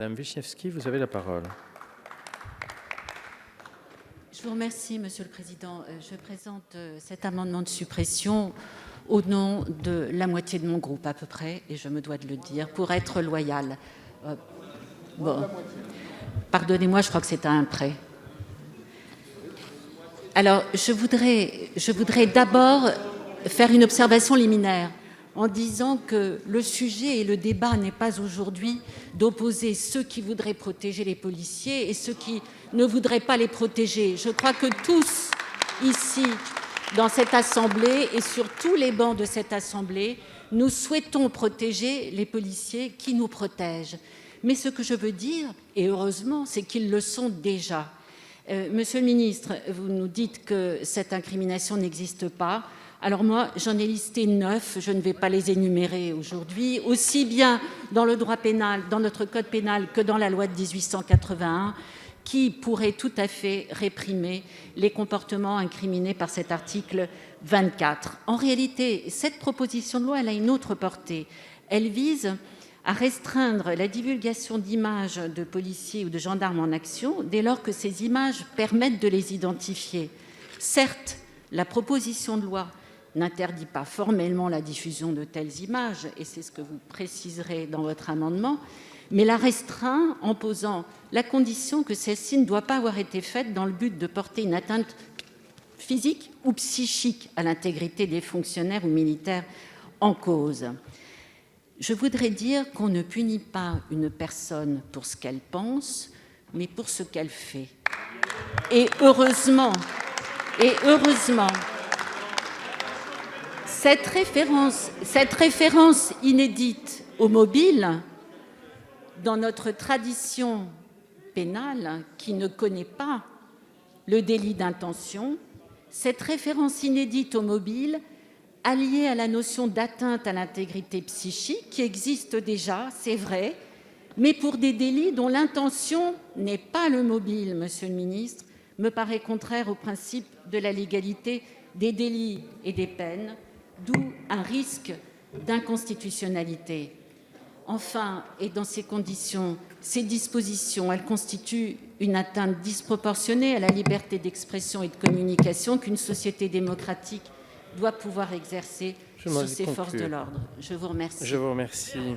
Madame Wiśniewski, vous avez la parole. Je vous remercie, Monsieur le Président. Je présente cet amendement de suppression au nom de la moitié de mon groupe à peu près, et je me dois de le dire, pour être loyal. Bon, pardonnez-moi, je crois que c'est à un près. Alors, je voudrais d'abord faire une observation liminaire en disant que le sujet et le débat n'est pas aujourd'hui d'opposer ceux qui voudraient protéger les policiers et ceux qui ne voudraient pas les protéger. Je crois que tous, ici, dans cette Assemblée et sur tous les bancs de cette Assemblée, nous souhaitons protéger les policiers qui nous protègent. Mais ce que je veux dire, et heureusement, c'est qu'ils le sont déjà. Monsieur le ministre, vous nous dites que cette incrimination n'existe pas. Alors moi, j'en ai listé 9, je ne vais pas les énumérer aujourd'hui, aussi bien dans le droit pénal, dans notre code pénal, que dans la loi de 1881, qui pourrait tout à fait réprimer les comportements incriminés par cet article 24. En réalité, cette proposition de loi, elle a une autre portée. Elle vise à restreindre la divulgation d'images de policiers ou de gendarmes en action dès lors que ces images permettent de les identifier. Certes, la proposition de loi n'interdit pas formellement la diffusion de telles images, et c'est ce que vous préciserez dans votre amendement, mais la restreint en posant la condition que celle-ci ne doit pas avoir été faite dans le but de porter une atteinte physique ou psychique à l'intégrité des fonctionnaires ou militaires en cause. Je voudrais dire qu'on ne punit pas une personne pour ce qu'elle pense, mais pour ce qu'elle fait. Et heureusement, cette référence inédite au mobile, dans notre tradition pénale qui ne connaît pas le délit d'intention, cette référence inédite au mobile, alliée à la notion d'atteinte à l'intégrité psychique, qui existe déjà, c'est vrai, mais pour des délits dont l'intention n'est pas le mobile, Monsieur le ministre, me paraît contraire au principe de la légalité des délits et des peines, d'où un risque d'inconstitutionnalité. Enfin, et dans ces conditions, ces dispositions, elles constituent une atteinte disproportionnée à la liberté d'expression et de communication qu'une société démocratique doit pouvoir exercer sur ses forces de l'ordre. Je vous remercie. Je vous remercie.